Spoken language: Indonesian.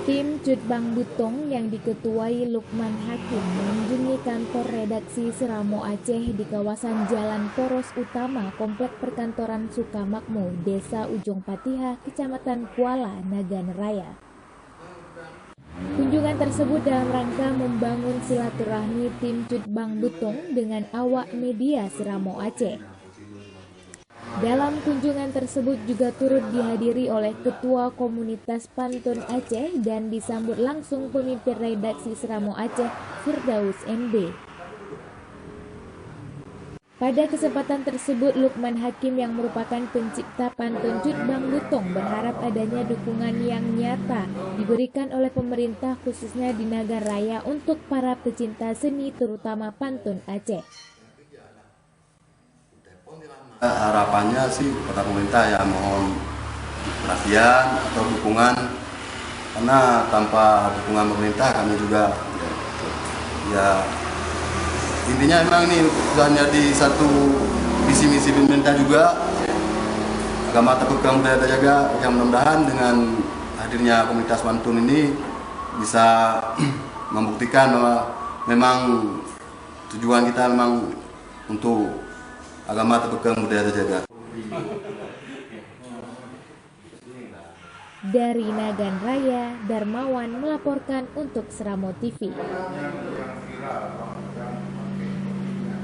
Tim Cutbang Butong yang diketuai Lukman Hakim mengunjungi kantor redaksi Seramo Aceh di kawasan Jalan Poros Utama Komplek Perkantoran Sukamakmur, Desa Ujung Patihah, Kecamatan Kuala, Nagan Raya. Kunjungan tersebut dalam rangka membangun silaturahmi tim Cutbang Butong dengan awak media Seramo Aceh. Dalam kunjungan tersebut juga turut dihadiri oleh Ketua Komunitas Pantun Aceh dan disambut langsung pemimpin redaksi Seramo Aceh, Firdaus MB. Pada kesempatan tersebut, Lukman Hakim yang merupakan pencipta pantun Cutbang Butong berharap adanya dukungan yang nyata diberikan oleh pemerintah khususnya di Nagan Raya untuk para pecinta seni terutama pantun Aceh. Harapannya sih kepada pemerintah ya mohon perhatian atau dukungan, karena tanpa dukungan pemerintah kami juga ya intinya memang ini sudah jadi satu visi-misi pemerintah juga, agama terpegang budaya terjaga, yang mudah-mudahan dengan hadirnya komunitas pantun ini bisa membuktikan bahwa memang tujuan kita memang untuk agama terpegang budaya terjaga. Dari Nagan Raya, Darmawan melaporkan untuk Seramo TV.